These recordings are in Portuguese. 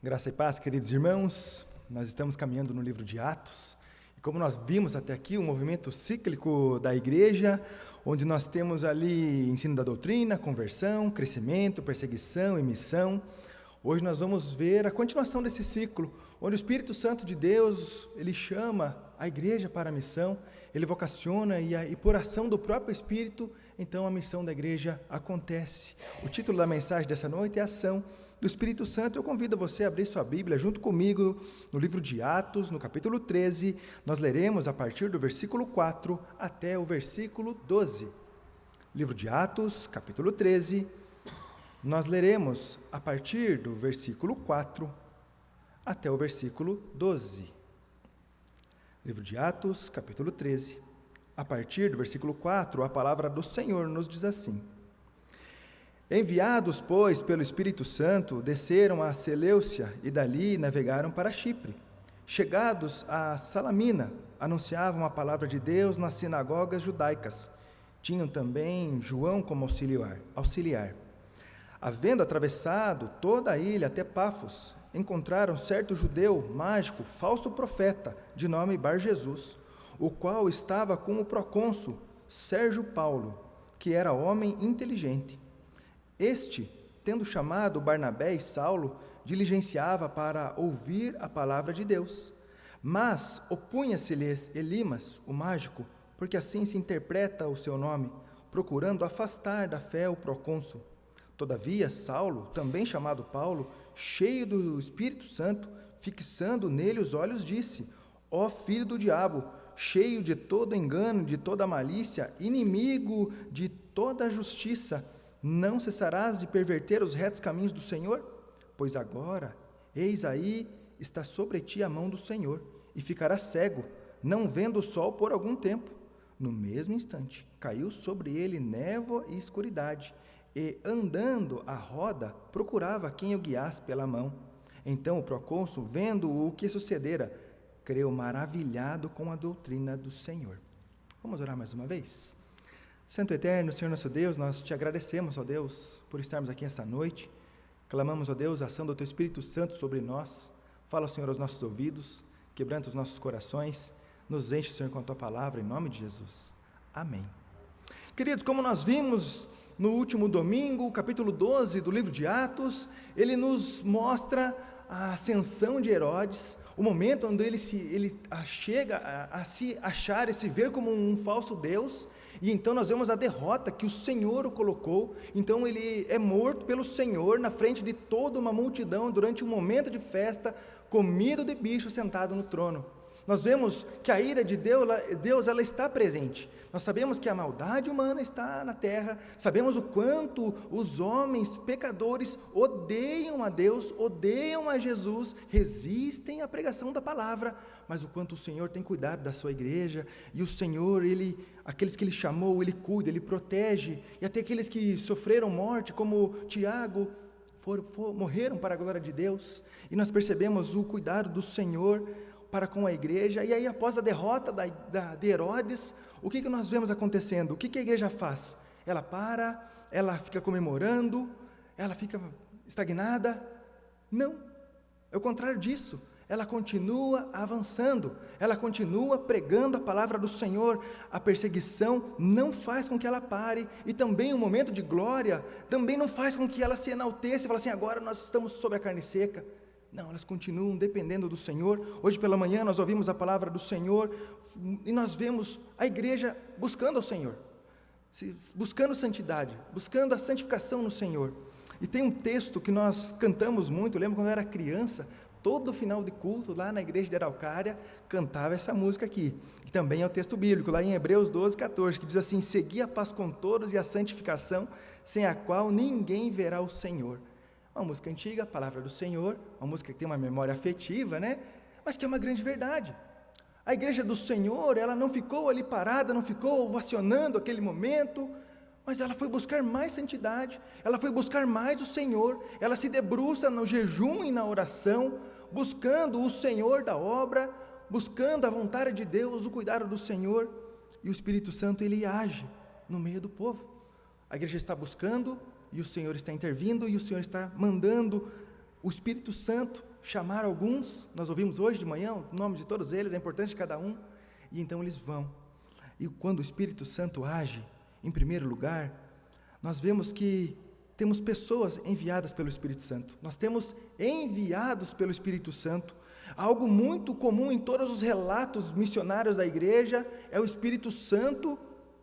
Graça e paz, queridos irmãos, nós estamos caminhando no livro de Atos, e como nós vimos até aqui, um movimento cíclico da igreja, onde nós temos ali ensino da doutrina, conversão, crescimento, perseguição e missão. Hoje nós vamos ver a continuação desse ciclo, onde o Espírito Santo de Deus, ele chama a igreja para a missão, ele vocaciona e por ação do próprio Espírito, então a missão da igreja acontece. O título da mensagem dessa noite é Ação do Espírito Santo. Eu convido você a abrir sua Bíblia junto comigo no livro de Atos, no capítulo 13, nós leremos a partir do versículo 4 até o versículo 12. Livro de Atos, capítulo 13, nós leremos a partir do versículo 4 até o versículo 12. Livro de Atos, capítulo 13, a partir do versículo 4, a palavra do Senhor nos diz assim: Enviados, pois, pelo Espírito Santo, desceram a Seleucia e dali navegaram para Chipre. Chegados a Salamina, anunciavam a palavra de Deus nas sinagogas judaicas. Tinham também João como auxiliar. Havendo atravessado toda a ilha até Pafos, encontraram certo judeu mágico, falso profeta, de nome Bar-Jesus, o qual estava com o procônsul Sérgio Paulo, que era homem inteligente. Este, tendo chamado Barnabé e Saulo, diligenciava para ouvir a palavra de Deus. Mas opunha-se-lhes Elimas, o mágico, porque assim se interpreta o seu nome, procurando afastar da fé o procônsul. Todavia, Saulo, também chamado Paulo, cheio do Espírito Santo, fixando nele os olhos, disse: Ó filho do diabo, cheio de todo engano, de toda malícia, inimigo de toda a justiça, não cessarás de perverter os retos caminhos do Senhor? Pois agora, eis aí, está sobre ti a mão do Senhor, e ficarás cego, não vendo o sol por algum tempo. No mesmo instante, caiu sobre ele névoa e escuridade, e, andando à roda, procurava quem o guiasse pela mão. Então o procônsul, vendo o que sucedera, creu maravilhado com a doutrina do Senhor. Vamos orar mais uma vez? Santo Eterno, Senhor nosso Deus, nós te agradecemos, ó Deus, por estarmos aqui essa noite. Clamamos, ó Deus, a ação do Teu Espírito Santo sobre nós. Fala, Senhor, aos nossos ouvidos, quebranta os nossos corações, nos enche, Senhor, com a Tua palavra, em nome de Jesus. Amém. Queridos, como nós vimos no último domingo, capítulo 12 do livro de Atos, ele nos mostra a ascensão de Herodes, o momento onde ele chega a se achar e se ver como um falso Deus, e então nós vemos a derrota que o Senhor o colocou. Então ele é morto pelo Senhor na frente de toda uma multidão durante um momento de festa, comido de bicho sentado no trono. Nós vemos que a ira de Deus ela está presente. Nós sabemos que a maldade humana está na terra, sabemos o quanto os homens pecadores odeiam a Deus, odeiam a Jesus, resistem à pregação da palavra, mas o quanto o Senhor tem cuidado da sua igreja, e o Senhor, aqueles que Ele chamou, Ele cuida, Ele protege, e até aqueles que sofreram morte, como Tiago, morreram para a glória de Deus, e nós percebemos o cuidado do Senhor para com a igreja. E aí, após a derrota de Herodes, o que nós vemos acontecendo? O que a igreja faz? Ela para, ela fica comemorando, ela fica estagnada? Não, é o contrário disso. Ela continua avançando, ela continua pregando a palavra do Senhor. A perseguição não faz com que ela pare, e também o momento de glória também não faz com que ela se enalteça e fale assim: agora nós estamos sobre a carne seca. Não, elas continuam dependendo do Senhor. Hoje pela manhã nós ouvimos a palavra do Senhor, e nós vemos a igreja buscando ao Senhor, buscando santidade, buscando a santificação no Senhor. E tem um texto que nós cantamos muito. Eu lembro quando eu era criança, todo final de culto, lá na igreja de Araucária, cantava essa música aqui, e também é o texto bíblico, lá em Hebreus 12, 14, que diz assim: segui a paz com todos e a santificação, sem a qual ninguém verá o Senhor. Uma música antiga, a palavra do Senhor, uma música que tem uma memória afetiva, né? Mas que é uma grande verdade. A igreja do Senhor, ela não ficou ali parada, não ficou ovacionando aquele momento, mas ela foi buscar mais santidade, ela foi buscar mais o Senhor, ela se debruça no jejum e na oração, buscando o Senhor da obra, buscando a vontade de Deus, o cuidado do Senhor, e o Espírito Santo, ele age no meio do povo. A igreja está buscando, e o Senhor está intervindo, e o Senhor está mandando o Espírito Santo chamar alguns, nós ouvimos hoje de manhã o nome de todos eles, a importância de cada um, e então eles vão. E quando o Espírito Santo age, em primeiro lugar, nós vemos que temos pessoas enviadas pelo Espírito Santo. Nós temos enviados pelo Espírito Santo. Algo muito comum em todos os relatos missionários da igreja é o Espírito Santo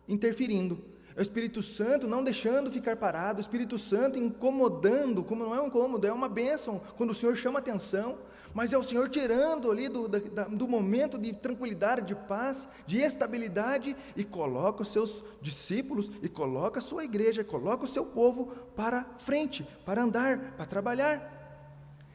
interferindo. É o Espírito Santo não deixando ficar parado, o Espírito Santo incomodando, como não é um incômodo, é uma bênção, quando o Senhor chama atenção, mas é o Senhor tirando ali do momento de tranquilidade, de paz, de estabilidade, e coloca os seus discípulos, e coloca a sua igreja, coloca o seu povo para frente, para andar, para trabalhar.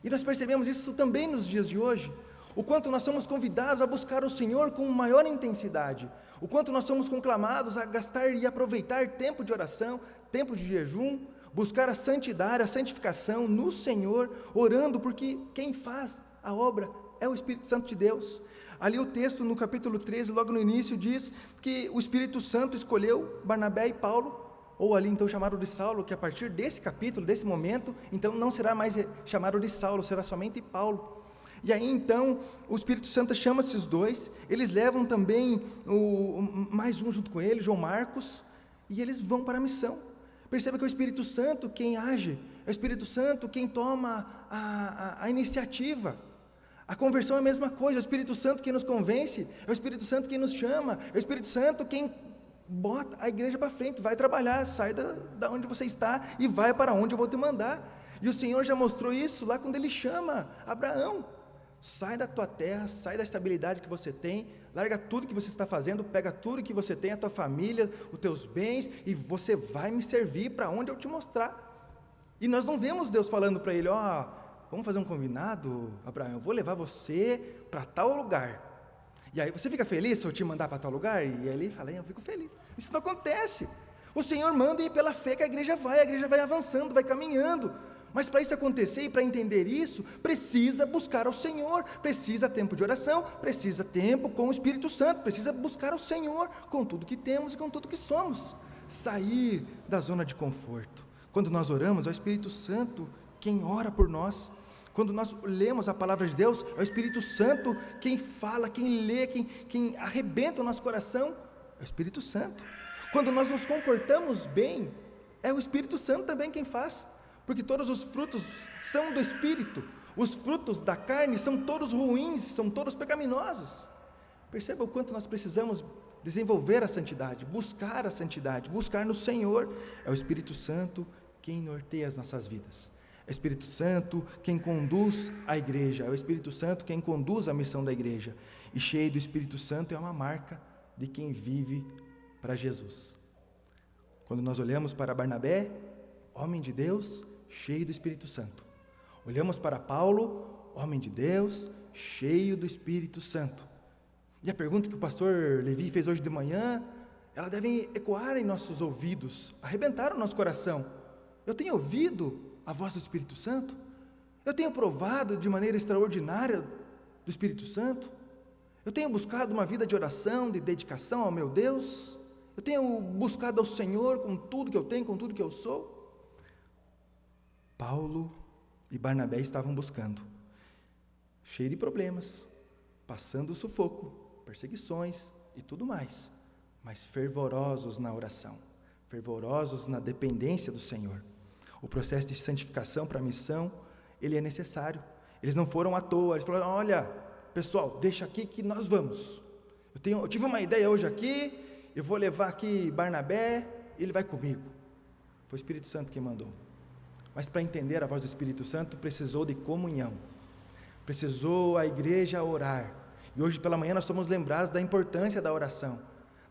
E nós percebemos isso também nos dias de hoje, o quanto nós somos convidados a buscar o Senhor com maior intensidade, o quanto nós somos conclamados a gastar e aproveitar tempo de oração, tempo de jejum, buscar a santidade, a santificação no Senhor, orando, porque quem faz a obra é o Espírito Santo de Deus. Ali o texto no capítulo 13, logo no início, diz que o Espírito Santo escolheu Barnabé e Paulo, ou ali então chamado de Saulo, que a partir desse capítulo, desse momento, então não será mais chamado de Saulo, será somente Paulo. E aí então o Espírito Santo chama esses dois, eles levam também mais um junto com ele, João Marcos, e eles vão para a missão. Perceba que é o Espírito Santo quem age, é o Espírito Santo quem toma a iniciativa. A conversão é a mesma coisa, é o Espírito Santo quem nos convence, é o Espírito Santo quem nos chama, é o Espírito Santo quem bota a igreja para frente, vai trabalhar, sai da onde você está e vai para onde eu vou te mandar. E o Senhor já mostrou isso lá quando Ele chama Abraão. Sai da tua terra, sai da estabilidade que você tem, larga tudo que você está fazendo, pega tudo que você tem, a tua família, os teus bens, e você vai me servir para onde eu te mostrar. E nós não vemos Deus falando para ele, vamos fazer um combinado, Abraão, eu vou levar você para tal lugar. E aí você fica feliz se eu te mandar para tal lugar? E ele fala, eu fico feliz. Isso não acontece. O Senhor manda e pela fé que a igreja vai avançando, vai caminhando. Mas para isso acontecer e para entender isso, precisa buscar ao Senhor, precisa tempo de oração, precisa tempo com o Espírito Santo, precisa buscar ao Senhor com tudo que temos e com tudo que somos. Sair da zona de conforto. Quando nós oramos, é o Espírito Santo quem ora por nós. Quando nós lemos a palavra de Deus, é o Espírito Santo quem fala, quem lê, quem arrebenta o nosso coração, é o Espírito Santo. Quando nós nos comportamos bem, é o Espírito Santo também quem faz. Porque todos os frutos são do Espírito, os frutos da carne são todos ruins, são todos pecaminosos. Perceba o quanto nós precisamos desenvolver a santidade, buscar no Senhor. É o Espírito Santo quem norteia as nossas vidas, é o Espírito Santo quem conduz a igreja, é o Espírito Santo quem conduz a missão da igreja, e cheio do Espírito Santo é uma marca de quem vive para Jesus. Quando nós olhamos para Barnabé, homem de Deus, cheio do Espírito Santo. Olhamos para Paulo, homem de Deus, cheio do Espírito Santo. E a pergunta que o pastor Levi fez hoje de manhã, ela deve ecoar em nossos ouvidos, arrebentar o nosso coração. Eu tenho ouvido a voz do Espírito Santo? Eu tenho provado de maneira extraordinária do Espírito Santo? Eu tenho buscado uma vida de oração, de dedicação ao meu Deus? Eu tenho buscado ao Senhor com tudo que eu tenho, com tudo que eu sou? Paulo e Barnabé estavam buscando, cheio de problemas, passando sufoco, perseguições e tudo mais, mas fervorosos na oração, fervorosos na dependência do Senhor. O processo de santificação para a missão, ele é necessário. Eles não foram à toa, eles falaram, olha, pessoal, deixa aqui que nós vamos. Eu tive uma ideia hoje aqui, eu vou levar aqui Barnabé, ele vai comigo. Foi o Espírito Santo que mandou. Mas para entender a voz do Espírito Santo, precisou de comunhão, precisou a igreja orar, e hoje pela manhã nós somos lembrados da importância da oração,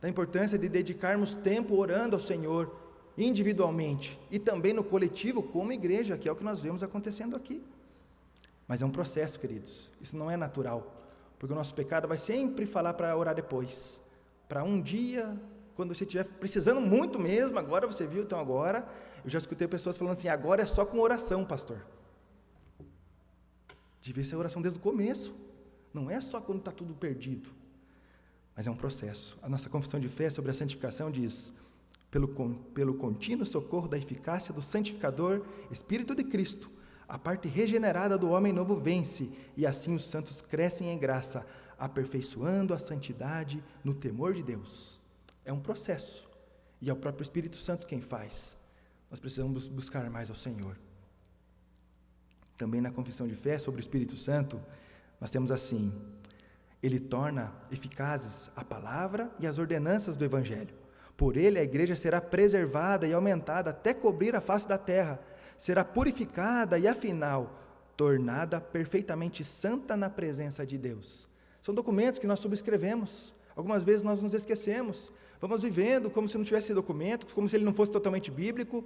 da importância de dedicarmos tempo orando ao Senhor, individualmente, e também no coletivo, como igreja, que é o que nós vemos acontecendo aqui. Mas é um processo, queridos, isso não é natural, porque o nosso pecado vai sempre falar para orar depois, para um dia, quando você estiver precisando muito mesmo, agora você viu, então agora, eu já escutei pessoas falando assim, agora é só com oração, pastor. Devia ser oração desde o começo, não é só quando está tudo perdido, mas é um processo. A nossa confissão de fé sobre a santificação diz, pelo contínuo socorro da eficácia do santificador Espírito de Cristo, A parte regenerada do homem novo vence, e assim os santos crescem em graça, aperfeiçoando a santidade no temor de Deus. É um processo, e é o próprio Espírito Santo quem faz. Nós precisamos buscar mais ao Senhor. Também na confissão de fé sobre o Espírito Santo, nós temos assim: ele torna eficazes a palavra e as ordenanças do Evangelho. Por ele a igreja será preservada e aumentada até cobrir a face da terra, será purificada e afinal tornada perfeitamente santa na presença de Deus. São documentos que nós subscrevemos, algumas vezes nós nos esquecemos, vamos vivendo como se não tivesse documento, como se ele não fosse totalmente bíblico,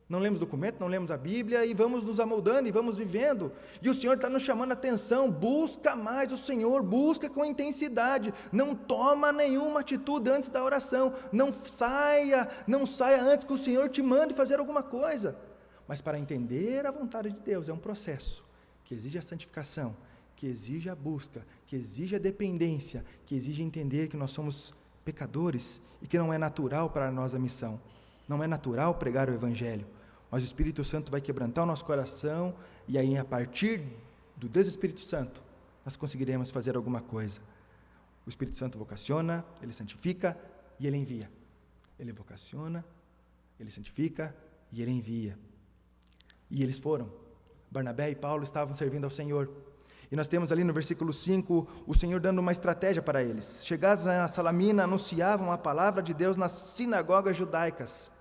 não lemos documento, não lemos a Bíblia e vamos nos amoldando e vamos vivendo. E o Senhor está nos chamando a atenção: busca mais o Senhor, busca com intensidade, não toma nenhuma atitude antes da oração, não saia antes que o Senhor te mande fazer alguma coisa. Mas para entender a vontade de Deus é um processo que exige a santificação, que exige a busca, que exige a dependência, que exige entender que nós somos pecadores e que não é natural para nós a missão. Não é natural pregar o Evangelho, mas o Espírito Santo vai quebrantar o nosso coração, e aí a partir do Deus Espírito Santo, nós conseguiremos fazer alguma coisa. O Espírito Santo vocaciona, ele santifica e ele envia. Ele vocaciona, ele santifica e ele envia. E eles foram. Barnabé e Paulo estavam servindo ao Senhor. E nós temos ali no versículo 5, o Senhor dando uma estratégia para eles. Chegados a Salamina, anunciavam a palavra de Deus nas sinagogas judaicas.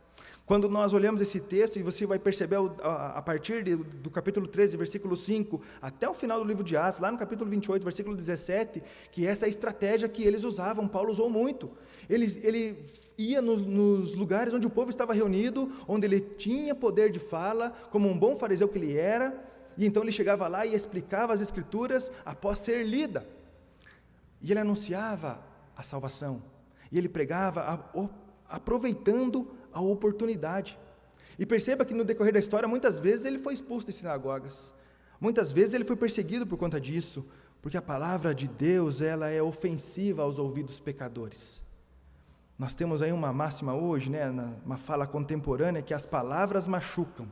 Quando nós olhamos esse texto, e você vai perceber a partir do capítulo 13, versículo 5, até o final do livro de Atos, lá no capítulo 28, versículo 17, que essa é a estratégia que eles usavam, Paulo usou muito. Ele ia nos lugares onde o povo estava reunido, onde ele tinha poder de fala, como um bom fariseu que ele era, e então ele chegava lá e explicava as Escrituras após ser lida. E ele anunciava a salvação, e ele pregava aproveitando a oportunidade. E perceba que no decorrer da história, muitas vezes ele foi expulso das sinagogas, muitas vezes ele foi perseguido por conta disso, porque a palavra de Deus, ela é ofensiva aos ouvidos pecadores. Nós temos aí uma máxima hoje, uma fala contemporânea, que as palavras machucam.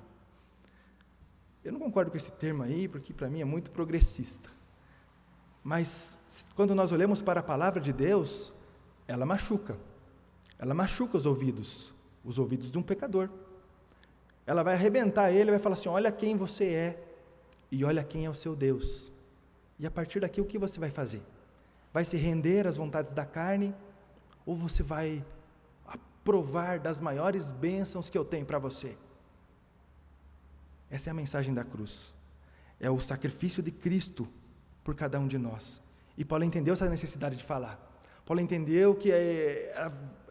Eu não concordo com esse termo aí, porque para mim é muito progressista, mas quando nós olhamos para a palavra de Deus, ela machuca os ouvidos de um pecador. Ela vai arrebentar ele, vai falar assim: olha quem você é, e olha quem é o seu Deus. E a partir daqui, o que você vai fazer? Vai se render às vontades da carne, ou você vai aprovar das maiores bênçãos que eu tenho para você? Essa é a mensagem da cruz, é o sacrifício de Cristo por cada um de nós. E Paulo entendeu essa necessidade de falar. Paulo entendeu que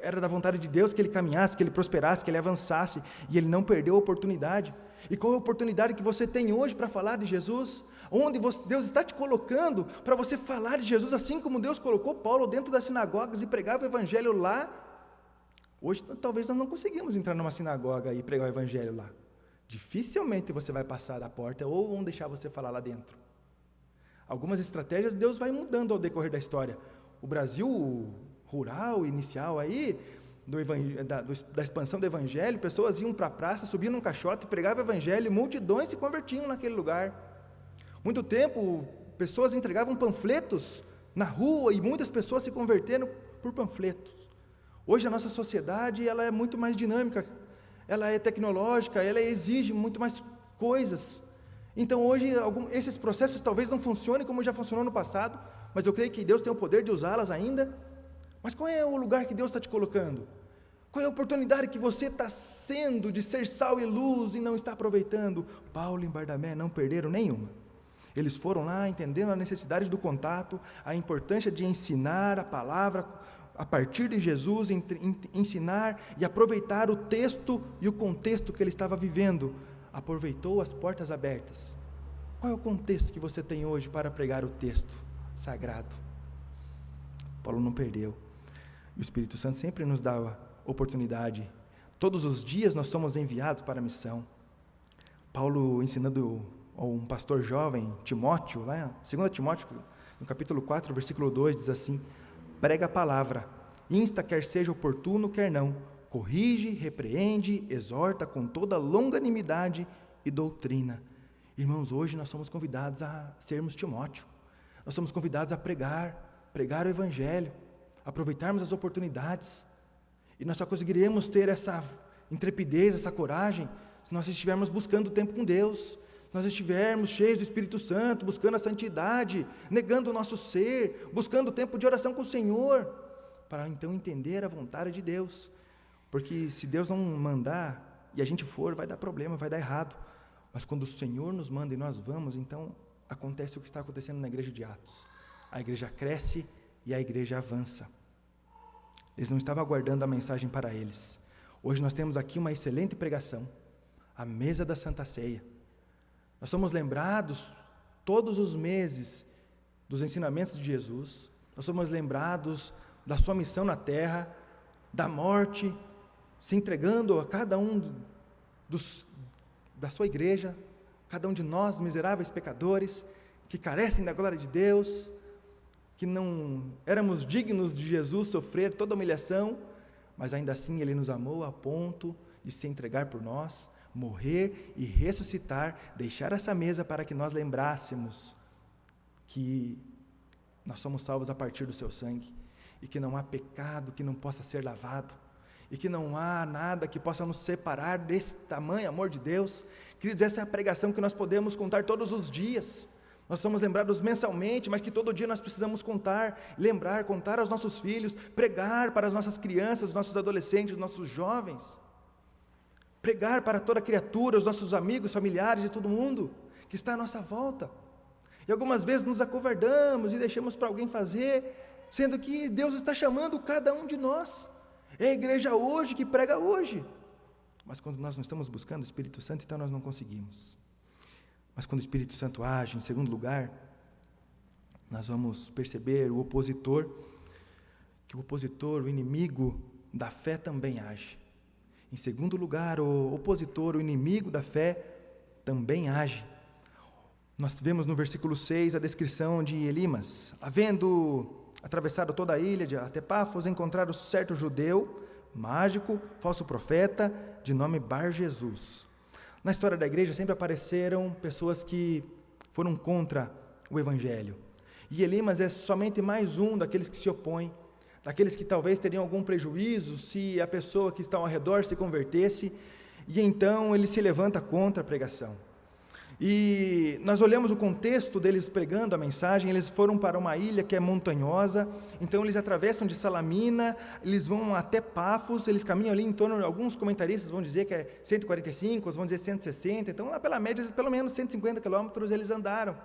era da vontade de Deus que ele caminhasse, que ele prosperasse, que ele avançasse, e ele não perdeu a oportunidade. E qual é a oportunidade que você tem hoje para falar de Jesus? Onde Deus está te colocando para você falar de Jesus, assim como Deus colocou Paulo dentro das sinagogas e pregava o Evangelho lá? Hoje talvez nós não conseguimos entrar numa sinagoga e pregar o Evangelho lá. Dificilmente você vai passar da porta ou vão deixar você falar lá dentro. Algumas estratégias Deus vai mudando ao decorrer da história. O Brasil rural, inicial aí, da expansão do Evangelho, pessoas iam para a praça, subiam num caixote, pregavam o Evangelho, e multidões se convertiam naquele lugar. Muito tempo, pessoas entregavam panfletos na rua, e muitas pessoas se converteram por panfletos. Hoje a nossa sociedade, ela é muito mais dinâmica, ela é tecnológica, ela exige muito mais coisas. Então hoje, esses processos talvez não funcionem como já funcionou no passado, mas eu creio que Deus tem o poder de usá-las ainda. Mas qual é o lugar que Deus está te colocando? Qual é a oportunidade que você está sendo de ser sal e luz e não está aproveitando? Paulo e Barnabé não perderam nenhuma. Eles foram lá entendendo a necessidade do contato, a importância de ensinar a palavra a partir de Jesus, ensinar e aproveitar o texto e o contexto que ele estava vivendo. Aproveitou as portas abertas. Qual é o contexto que você tem hoje para pregar o texto sagrado? Paulo não perdeu. O Espírito Santo sempre nos dá a oportunidade. Todos os dias nós somos enviados para a missão. Paulo ensinando a um pastor jovem, Timóteo, lá, 2 Timóteo, no capítulo 4, versículo 2, diz assim: prega a palavra, insta quer seja oportuno, quer não, corrige, repreende, exorta com toda longanimidade e doutrina. Irmãos, hoje nós somos convidados a sermos Timóteo. Nós somos convidados a pregar o Evangelho, aproveitarmos as oportunidades. E nós só conseguiremos ter essa intrepidez, essa coragem, se nós estivermos buscando o tempo com Deus, se nós estivermos cheios do Espírito Santo, buscando a santidade, negando o nosso ser, buscando o tempo de oração com o Senhor, para então entender a vontade de Deus. Porque se Deus não mandar e a gente for, vai dar problema, vai dar errado. Mas quando o Senhor nos manda e nós vamos, então acontece o que está acontecendo na igreja de Atos. A igreja cresce e a igreja avança. Eles não estavam aguardando a mensagem para eles. Hoje nós temos aqui uma excelente pregação, a mesa da Santa Ceia. Nós somos lembrados todos os meses dos ensinamentos de Jesus, nós somos lembrados da sua missão na terra, da morte, se entregando a cada um da sua igreja, cada um de nós, miseráveis pecadores, que carecem da glória de Deus, que não éramos dignos de Jesus sofrer toda a humilhação, mas ainda assim Ele nos amou a ponto de se entregar por nós, morrer e ressuscitar, deixar essa mesa para que nós lembrássemos que nós somos salvos a partir do seu sangue, e que não há pecado que não possa ser lavado, e que não há nada que possa nos separar desse tamanho amor de Deus. Queridos, essa é a pregação que nós podemos contar todos os dias. Nós somos lembrados mensalmente, mas que todo dia nós precisamos contar aos nossos filhos, pregar para as nossas crianças, os nossos adolescentes, os nossos jovens, pregar para toda criatura, os nossos amigos, familiares e todo mundo que está à nossa volta. E algumas vezes nos acovardamos e deixamos para alguém fazer, sendo que Deus está chamando cada um de nós. É a igreja hoje que prega hoje. Mas quando nós não estamos buscando o Espírito Santo, então nós não conseguimos. Mas quando o Espírito Santo age, em segundo lugar, nós vamos perceber o opositor, que o opositor, o inimigo da fé também age. Em segundo lugar, o opositor, o inimigo da fé também age. Nós vemos no versículo 6 a descrição de Elimas. Havendo atravessado toda a ilha de até Pafos, encontraram certo judeu, mágico, falso profeta, de nome Bar-Jesus. Na história da igreja sempre apareceram pessoas que foram contra o Evangelho. E Elimas é somente mais um daqueles que se opõem, daqueles que talvez teriam algum prejuízo se a pessoa que está ao redor se convertesse, e então ele se levanta contra a pregação. E nós olhamos o contexto deles pregando a mensagem. Eles foram para uma ilha que é montanhosa, então eles atravessam de Salamina, eles vão até Pafos, eles caminham ali em torno, alguns comentaristas vão dizer que é 145, outros vão dizer 160, então lá pela média, pelo menos 150 quilômetros eles andaram.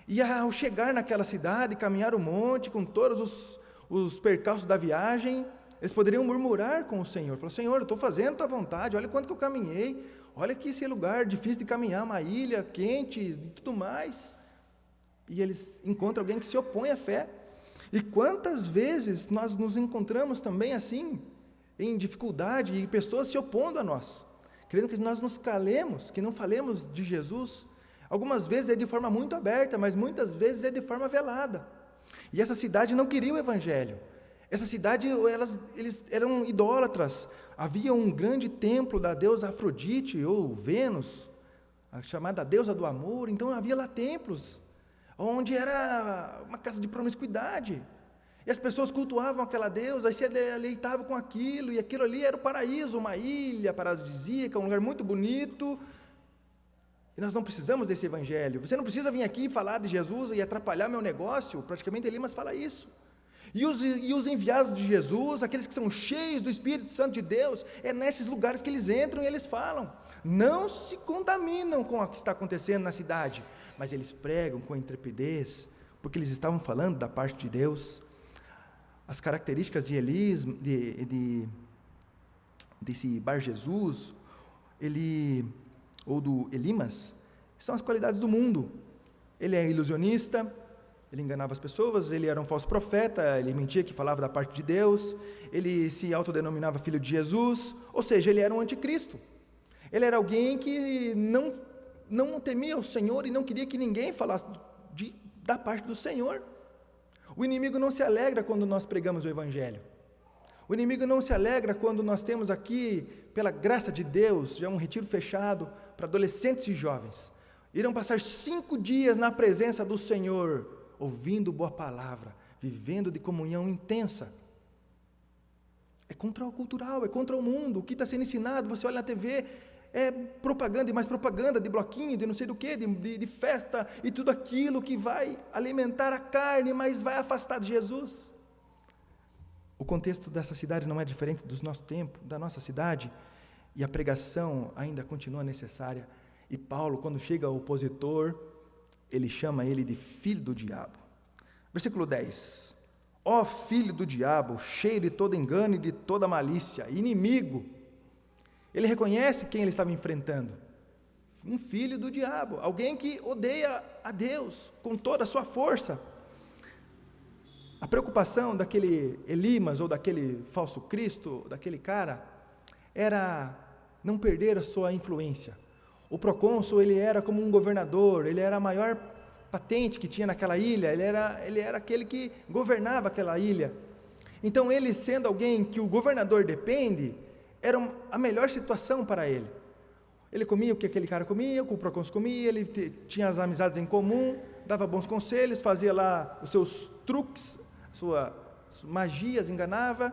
E ao chegar naquela cidade, caminhar o monte, com todos os percalços da viagem, eles poderiam murmurar com o Senhor, falar: Senhor, eu estou fazendo a tua vontade, olha quanto que eu caminhei, olha que esse lugar difícil de caminhar, uma ilha quente e tudo mais. E eles encontram alguém que se opõe à fé. E quantas vezes nós nos encontramos também assim, em dificuldade, e pessoas se opondo a nós, querendo que nós nos calemos, que não falemos de Jesus. Algumas vezes é de forma muito aberta, mas muitas vezes é de forma velada. E essa cidade não queria o Evangelho. Essa cidade, eles eram idólatras. Havia um grande templo da deusa Afrodite, ou Vênus, a chamada deusa do amor. Então havia lá templos, onde era uma casa de promiscuidade. E as pessoas cultuavam aquela deusa, e se deleitavam com aquilo, e aquilo ali era o paraíso, uma ilha paradisíaca, um lugar muito bonito. E nós não precisamos desse Evangelho. Você não precisa vir aqui falar de Jesus e atrapalhar meu negócio. Praticamente Elimas fala isso. E os enviados de Jesus, aqueles que são cheios do Espírito Santo de Deus, é nesses lugares que eles entram e eles falam. Não se contaminam com o que está acontecendo na cidade, mas eles pregam com intrepidez, porque eles estavam falando da parte de Deus. As características desse Bar-Jesus, ou do Elimas, são as qualidades do mundo. Ele é ilusionista, ele enganava as pessoas, ele era um falso profeta, ele mentia que falava da parte de Deus, ele se autodenominava filho de Jesus, ou seja, ele era um anticristo. Ele era alguém que não temia o Senhor e não queria que ninguém falasse da parte do Senhor. O inimigo não se alegra quando nós pregamos o Evangelho. O inimigo não se alegra quando nós temos aqui, pela graça de Deus, já um retiro fechado para adolescentes e jovens. irão passar 5 dias na presença do Senhor, ouvindo boa palavra, vivendo de comunhão intensa. É contracultural, é contra o mundo. O que está sendo ensinado, você olha na TV, é propaganda e mais propaganda, de bloquinho, de não sei do que, de festa, e tudo aquilo que vai alimentar a carne, mas vai afastar de Jesus. O contexto dessa cidade não é diferente do nosso tempo, da nossa cidade, e a pregação ainda continua necessária. E Paulo, quando chega ao opositor, ele chama ele de filho do diabo. Versículo 10. Ó filho do diabo, cheio de todo engano e de toda malícia, inimigo. Ele reconhece quem ele estava enfrentando. Um filho do diabo, alguém que odeia a Deus com toda a sua força. A preocupação daquele Elimas, ou daquele falso Cristo, daquele cara, era não perder a sua influência. O procônsul, ele era como um governador, ele era a maior patente que tinha naquela ilha, ele era aquele que governava aquela ilha. Então, ele sendo alguém que o governador depende, era a melhor situação para ele. Ele comia o que aquele cara comia, o que o procônsul comia, ele tinha as amizades em comum, dava bons conselhos, fazia lá os seus truques, suas magias, enganava.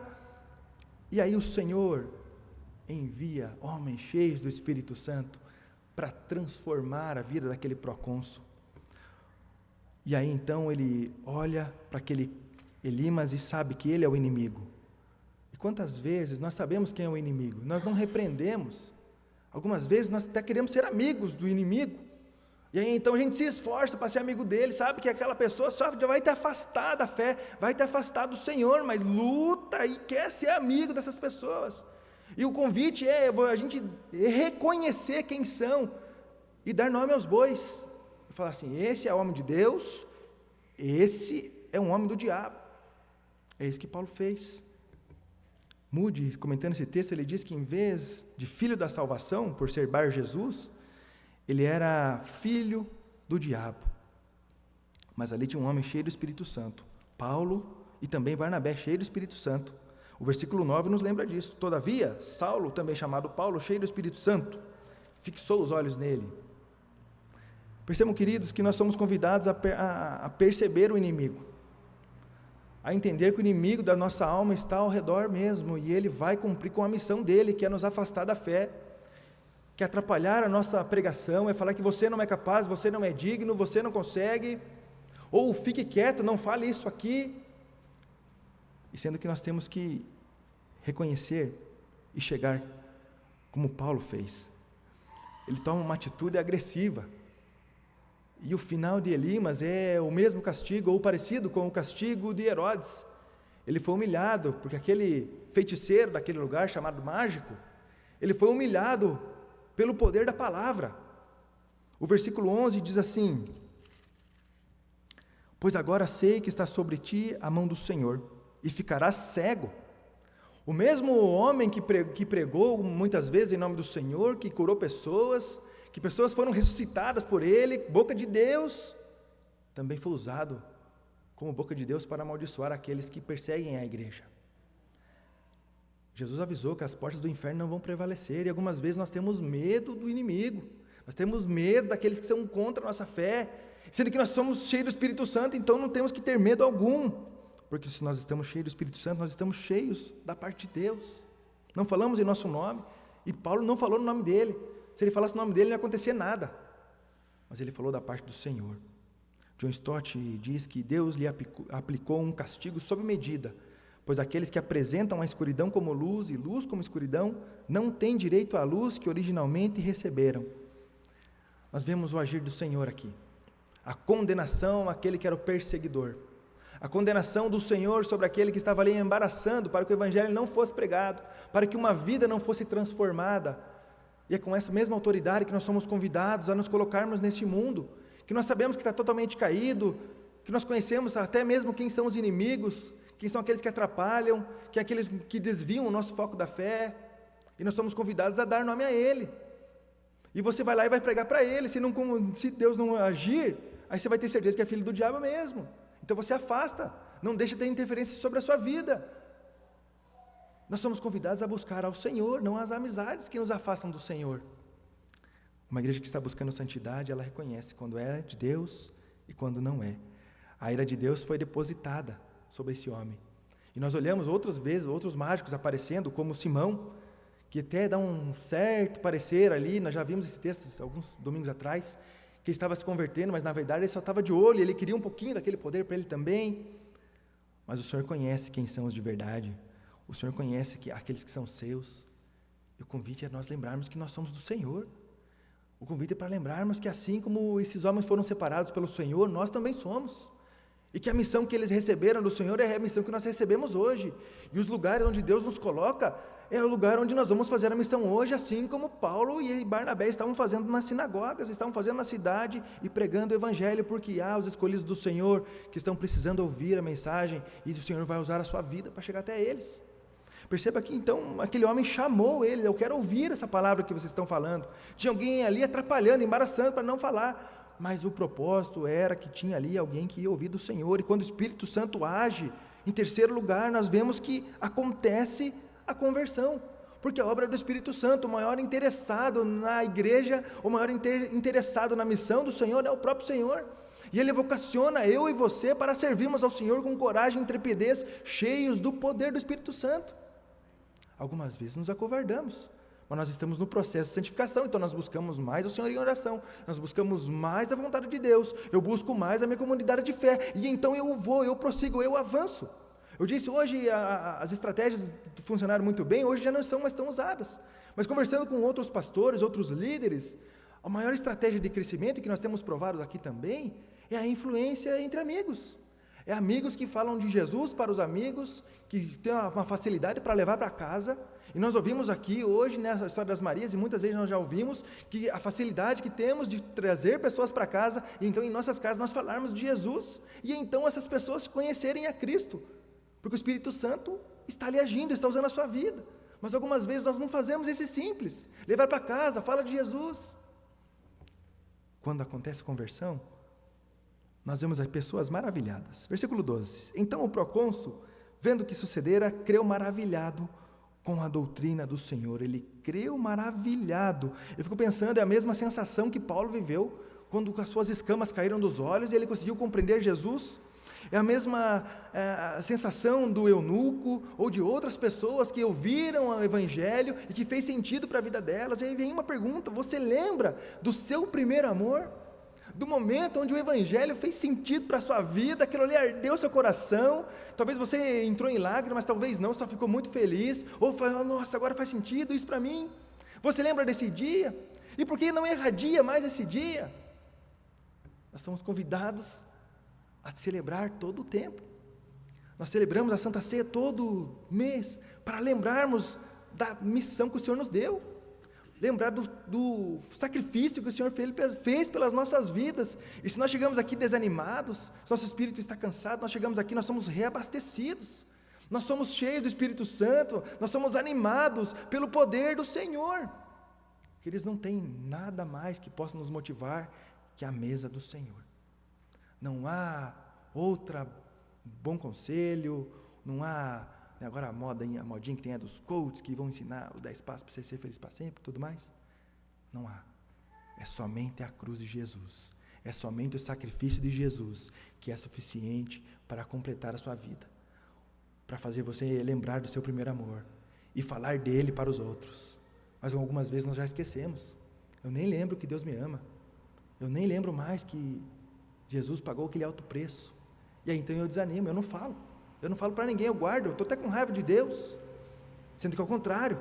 E aí o Senhor envia homens cheios do Espírito Santo para transformar a vida daquele procônsul. E aí então ele olha para aquele Elimas e sabe que ele é o inimigo. E quantas vezes nós sabemos quem é o inimigo, nós não repreendemos. Algumas vezes nós até queremos ser amigos do inimigo. E aí então a gente se esforça para ser amigo dele, sabe que aquela pessoa só já vai te afastar da fé, vai te afastar do Senhor, mas luta e quer ser amigo dessas pessoas. E o convite é a gente reconhecer quem são e dar nome aos bois. E falar assim, esse é homem de Deus, esse é um homem do diabo. É isso que Paulo fez. Moody, comentando esse texto, ele diz que em vez de filho da salvação, por ser Bar Jesus, ele era filho do diabo. Mas ali tinha um homem cheio do Espírito Santo, Paulo e também Barnabé, cheio do Espírito Santo. O versículo 9 nos lembra disso. Todavia, Saulo, também chamado Paulo, cheio do Espírito Santo, fixou os olhos nele. Percebam, queridos, que nós somos convidados a perceber o inimigo, a entender que o inimigo da nossa alma está ao redor mesmo, e ele vai cumprir com a missão dele, que é nos afastar da fé, que é atrapalhar a nossa pregação, é falar que você não é capaz, você não é digno, você não consegue, ou fique quieto, não fale isso aqui. E sendo que nós temos que reconhecer e chegar como Paulo fez. Ele toma uma atitude agressiva. E o final de Elimas é o mesmo castigo, ou parecido com o castigo de Herodes. Ele foi humilhado, porque aquele feiticeiro daquele lugar chamado mágico, ele foi humilhado pelo poder da palavra. O versículo 11 diz assim: pois agora sei que está sobre ti a mão do Senhor, e ficarás cego. O mesmo homem que pregou muitas vezes em nome do Senhor, que curou pessoas, que pessoas foram ressuscitadas por ele, boca de Deus, também foi usado como boca de Deus para amaldiçoar aqueles que perseguem a igreja. Jesus avisou que as portas do inferno não vão prevalecer, e algumas vezes nós temos medo do inimigo, nós temos medo daqueles que são contra a nossa fé, sendo que nós somos cheios do Espírito Santo, então não temos que ter medo algum, porque se nós estamos cheios do Espírito Santo, nós estamos cheios da parte de Deus. Não falamos em nosso nome, e Paulo não falou no nome dele. Se ele falasse o nome dele, não ia acontecer nada. Mas ele falou da parte do Senhor. John Stott diz que Deus lhe aplicou um castigo sob medida, pois aqueles que apresentam a escuridão como luz e luz como escuridão, não têm direito à luz que originalmente receberam. Nós vemos o agir do Senhor aqui. A condenação àquele que era o perseguidor. A condenação do Senhor sobre aquele que estava ali embaraçando para que o Evangelho não fosse pregado, para que uma vida não fosse transformada. E é com essa mesma autoridade que nós somos convidados a nos colocarmos neste mundo, que nós sabemos que está totalmente caído, que nós conhecemos até mesmo quem são os inimigos, quem são aqueles que atrapalham, quem são aqueles que desviam o nosso foco da fé, e nós somos convidados a dar nome a Ele. E você vai lá e vai pregar para Ele, se Deus não agir, aí você vai ter certeza que é filho do diabo mesmo. Então você afasta, não deixa ter interferência sobre a sua vida. Nós somos convidados a buscar ao Senhor, não as amizades que nos afastam do Senhor. Uma igreja que está buscando santidade, ela reconhece quando é de Deus e quando não é. A ira de Deus foi depositada sobre esse homem. E nós olhamos outras vezes, outros mágicos aparecendo, como Simão, que até dá um certo parecer ali, nós já vimos esse texto alguns domingos atrás, que estava se convertendo, mas na verdade ele só estava de olho, ele queria um pouquinho daquele poder para ele também. Mas o Senhor conhece quem são os de verdade, o Senhor conhece aqueles que são seus. E o convite é nós lembrarmos que nós somos do Senhor. O convite é para lembrarmos que assim como esses homens foram separados pelo Senhor, nós também somos. E que a missão que eles receberam do Senhor é a missão que nós recebemos hoje. E os lugares onde Deus nos coloca é o lugar onde nós vamos fazer a missão hoje, assim como Paulo e Barnabé estavam fazendo nas sinagogas, estavam fazendo na cidade e pregando o evangelho, porque há os escolhidos do Senhor que estão precisando ouvir a mensagem e o Senhor vai usar a sua vida para chegar até eles. Perceba que então aquele homem chamou ele, eu quero ouvir essa palavra que vocês estão falando. Tinha alguém ali atrapalhando, embaraçando para não falar, mas o propósito era que tinha ali alguém que ia ouvir do Senhor. E quando o Espírito Santo age, em terceiro lugar, nós vemos que acontece a conversão, porque a obra do Espírito Santo, o maior interessado na igreja, o maior interessado na missão do Senhor é o próprio Senhor, e Ele vocaciona eu e você para servirmos ao Senhor com coragem e intrepidez, cheios do poder do Espírito Santo. Algumas vezes nos acovardamos, mas nós estamos no processo de santificação, então nós buscamos mais o Senhor em oração, nós buscamos mais a vontade de Deus, eu busco mais a minha comunidade de fé, e então eu prossigo, eu avanço. Eu disse, hoje as estratégias funcionaram muito bem, hoje já não são mais tão usadas, mas conversando com outros pastores, outros líderes, a maior estratégia de crescimento que nós temos provado aqui também, é a influência entre amigos. É amigos que falam de Jesus para os amigos, que têm uma facilidade para levar para casa. E nós ouvimos aqui hoje, nessa história das Marias, e muitas vezes nós já ouvimos, que a facilidade que temos de trazer pessoas para casa, e então em nossas casas nós falarmos de Jesus, e então essas pessoas conhecerem a Cristo, porque o Espírito Santo está ali agindo, está usando a sua vida. Mas algumas vezes nós não fazemos esse simples, levar para casa, fala de Jesus. Quando acontece conversão, nós vemos as pessoas maravilhadas. Versículo 12. Então o procônsul, vendo o que sucedera, creu maravilhado com a doutrina do Senhor. Ele creu maravilhado. Eu fico pensando, é a mesma sensação que Paulo viveu quando as suas escamas caíram dos olhos e ele conseguiu compreender Jesus. É a mesma sensação do eunuco ou de outras pessoas que ouviram o evangelho e que fez sentido para a vida delas. E aí vem uma pergunta, você lembra do seu primeiro amor? Do momento onde o evangelho fez sentido para a sua vida, aquilo ali ardeu seu coração, talvez você entrou em lágrimas, talvez não, só ficou muito feliz, ou falou, nossa, agora faz sentido isso para mim. Você lembra desse dia? E por que não irradia mais esse dia? Nós somos convidados a celebrar todo o tempo. Nós celebramos a Santa Ceia todo mês, para lembrarmos da missão que o Senhor nos deu, lembrar do sacrifício que o Senhor fez pelas nossas vidas. E se nós chegamos aqui desanimados, se nosso espírito está cansado, nós chegamos aqui, nós somos reabastecidos, nós somos cheios do Espírito Santo, nós somos animados pelo poder do Senhor. Que eles não têm nada mais que possa nos motivar que a mesa do Senhor. Não há outra bom conselho, não há, agora a modinha que tem é dos coaches que vão ensinar os 10 passos para você ser feliz para sempre, tudo mais. Não há. É somente a cruz de Jesus, é somente o sacrifício de Jesus que é suficiente para completar a sua vida, para fazer você lembrar do seu primeiro amor e falar dele para os outros. Mas algumas vezes nós já esquecemos. Eu nem lembro que Deus me ama, eu nem lembro mais que Jesus pagou aquele alto preço, e aí então eu desanimo, eu não falo para ninguém, eu guardo, eu estou até com raiva de Deus, sendo que ao contrário,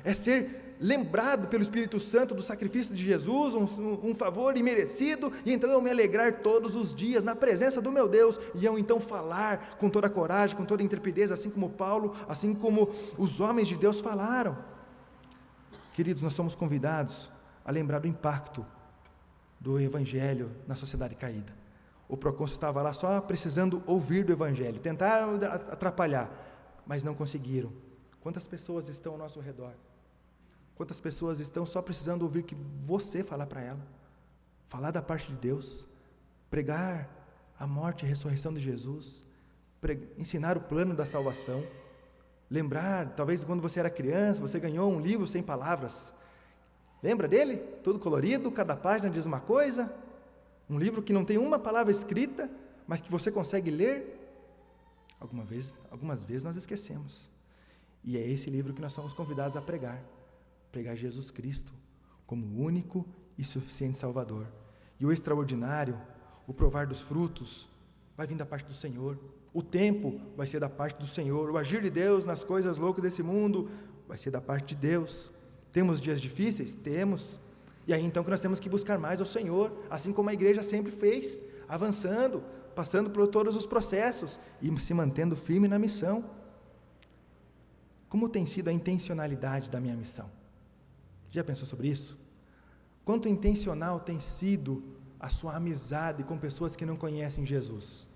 é ser lembrado pelo Espírito Santo do sacrifício de Jesus, um favor imerecido, e então eu me alegrar todos os dias na presença do meu Deus, e eu então falar com toda a coragem, com toda a intrepidez, assim como Paulo, assim como os homens de Deus falaram. Queridos, nós somos convidados a lembrar do impacto do Evangelho na sociedade caída. O procônsul estava lá só precisando ouvir do Evangelho, tentaram atrapalhar, mas não conseguiram. Quantas pessoas estão ao nosso redor? Quantas pessoas estão só precisando ouvir que você falar para ela, falar da parte de Deus, pregar a morte e a ressurreição de Jesus, ensinar o plano da salvação, lembrar, talvez quando você era criança, você ganhou um livro sem palavras, Lembra dele? Todo colorido, cada página diz uma coisa. Um livro que não tem uma palavra escrita, mas que você consegue ler. Algumas vezes nós esquecemos. E é esse livro que nós somos convidados a pregar. Pregar Jesus Cristo como o único e suficiente Salvador. E o extraordinário, o provar dos frutos, vai vir da parte do Senhor. O tempo vai ser da parte do Senhor. O agir de Deus nas coisas loucas desse mundo vai ser da parte de Deus. Temos dias difíceis? Temos. E aí então que nós temos que buscar mais ao Senhor, assim como a igreja sempre fez, avançando, passando por todos os processos e se mantendo firme na missão. Como tem sido a intencionalidade da minha missão? Já pensou sobre isso? Quanto intencional tem sido a sua amizade com pessoas que não conhecem Jesus?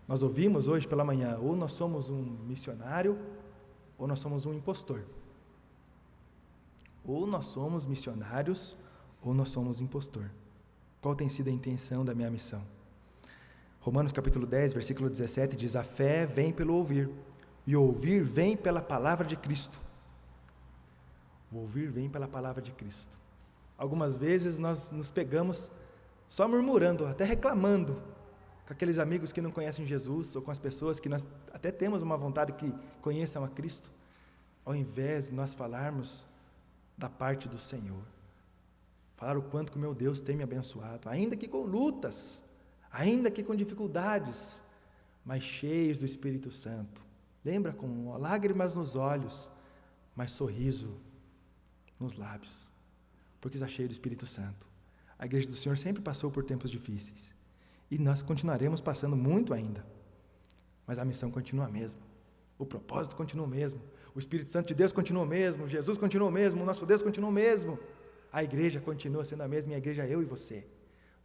Nós ouvimos hoje pela manhã, ou nós somos um missionário, ou nós somos um impostor. Ou nós somos missionários, ou nós somos impostor. Qual tem sido a intenção da minha missão? Romanos capítulo 10, versículo 17 diz: a fé vem pelo ouvir, e o ouvir vem pela palavra de Cristo. O ouvir vem pela palavra de Cristo. Algumas vezes nós nos pegamos só murmurando, até reclamando com aqueles amigos que não conhecem Jesus, ou com as pessoas que nós até temos uma vontade que conheçam a Cristo, ao invés de nós falarmos da parte do Senhor, falar o quanto que o meu Deus tem me abençoado, ainda que com lutas, ainda que com dificuldades, mas cheios do Espírito Santo. Lembra, com lágrimas nos olhos, mas sorriso nos lábios, porque está cheio do Espírito Santo. A igreja do Senhor sempre passou por tempos difíceis, e nós continuaremos passando muito ainda, mas a missão continua a mesma, o propósito continua o mesmo, o Espírito Santo de Deus continua o mesmo, Jesus continua o mesmo, o nosso Deus continua o mesmo, a igreja continua sendo a mesma, e a igreja é eu e você.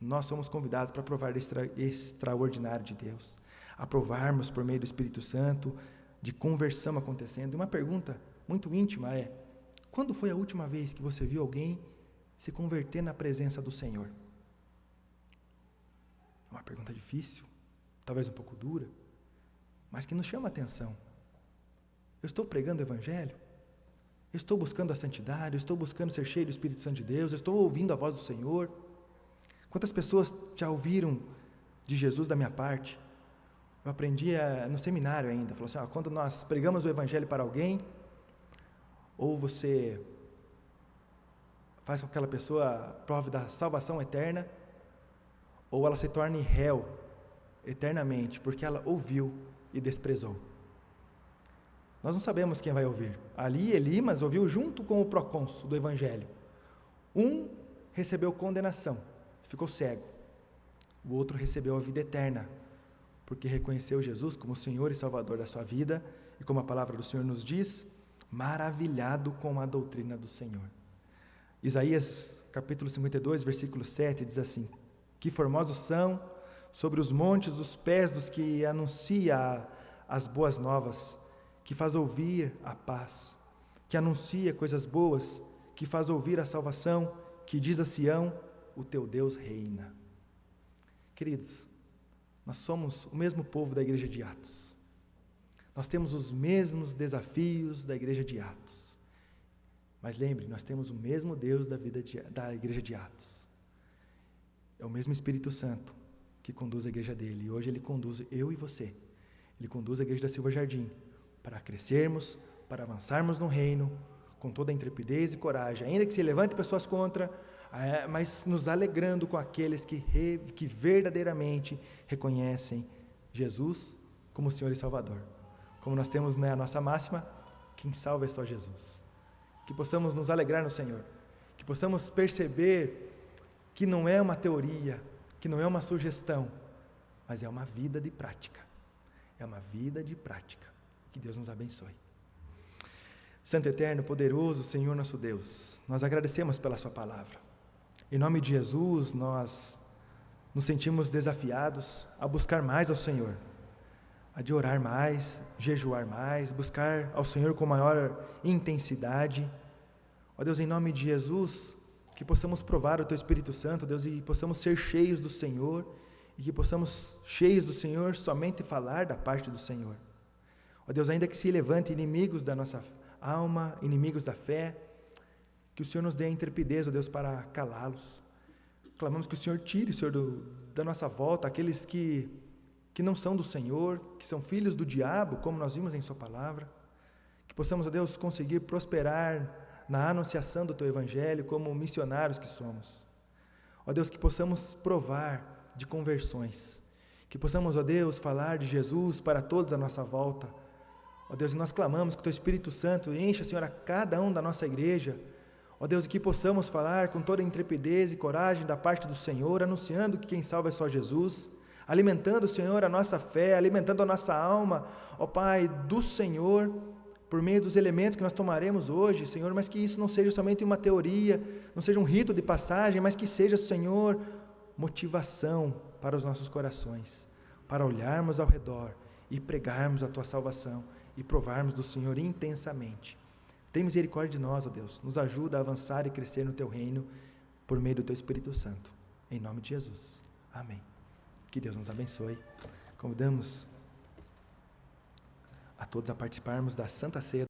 Nós somos convidados para provar do extraordinário de Deus, a provarmos por meio do Espírito Santo, de conversão acontecendo. E uma pergunta muito íntima é: quando foi a última vez que você viu alguém se converter na presença do Senhor? É uma pergunta difícil, talvez um pouco dura, mas que nos chama a atenção. Eu estou pregando o Evangelho? Eu estou buscando a santidade? Eu estou buscando ser cheio do Espírito Santo de Deus? Eu estou ouvindo a voz do Senhor? Quantas pessoas já ouviram de Jesus da minha parte? Eu aprendi no seminário ainda, falou assim, quando nós pregamos o Evangelho para alguém, ou você faz com que aquela pessoa prove da salvação eterna, ou ela se torne réu eternamente, porque ela ouviu e desprezou. Nós não sabemos quem vai ouvir. Ali, Elimas ouviu junto com o procônsul do Evangelho. Um recebeu condenação, ficou cego. O outro recebeu a vida eterna, porque reconheceu Jesus como Senhor e Salvador da sua vida, e como a palavra do Senhor nos diz, maravilhado com a doutrina do Senhor. Isaías capítulo 52, versículo 7 diz assim: que formosos são sobre os montes os pés dos que anuncia as boas novas, que faz ouvir a paz, que anuncia coisas boas, que faz ouvir a salvação, que diz a Sião, o teu Deus reina. Queridos, nós somos o mesmo povo da igreja de Atos. Nós temos os mesmos desafios da igreja de Atos. Mas lembre, nós temos o mesmo Deus da igreja de Atos. É o mesmo Espírito Santo que conduz a igreja dele. E hoje ele conduz eu e você. Ele conduz a igreja da Silva Jardim para crescermos, para avançarmos no reino, com toda a intrepidez e coragem, ainda que se levante pessoas contra, mas nos alegrando com aqueles que verdadeiramente reconhecem Jesus como Senhor e Salvador. Como nós temos a nossa máxima, quem salva é só Jesus. Que possamos nos alegrar no Senhor, que possamos perceber que não é uma teoria, que não é uma sugestão, mas é uma vida de prática. É uma vida de prática. Que Deus nos abençoe. Santo Eterno, poderoso Senhor nosso Deus, nós agradecemos pela sua palavra. Em nome de Jesus, nós nos sentimos desafiados a buscar mais ao Senhor, a de orar mais, jejuar mais, buscar ao Senhor com maior intensidade. Ó Deus, em nome de Jesus, que possamos provar o Teu Espírito Santo, Deus, e possamos ser cheios do Senhor, e que possamos, cheios do Senhor, somente falar da parte do Senhor. Ó Deus, ainda que se levante inimigos da nossa alma, inimigos da fé, que o Senhor nos dê a intrepidez, ó Deus, para calá-los. Clamamos que o Senhor tire, Senhor, da nossa volta aqueles que não são do Senhor, que são filhos do diabo, como nós vimos em sua palavra. Que possamos, ó Deus, conseguir prosperar na anunciação do teu evangelho como missionários que somos. Ó Deus, que possamos provar de conversões. Que possamos, ó Deus, falar de Jesus para todos à nossa volta. Ó Deus, nós clamamos que o teu Espírito Santo encha, Senhor, a cada um da nossa igreja. Ó Deus, que possamos falar com toda intrepidez e coragem da parte do Senhor, anunciando que quem salva é só Jesus, alimentando, Senhor, a nossa fé, alimentando a nossa alma, ó Pai, do Senhor, por meio dos elementos que nós tomaremos hoje, Senhor, mas que isso não seja somente uma teoria, não seja um rito de passagem, mas que seja, Senhor, motivação para os nossos corações, para olharmos ao redor e pregarmos a tua salvação e provarmos do Senhor intensamente. Tem misericórdia de nós, ó Deus, nos ajuda a avançar e crescer no teu reino por meio do teu Espírito Santo. Em nome de Jesus. Amém. Que Deus nos abençoe. Convidamos a todos a participarmos da Santa Ceia.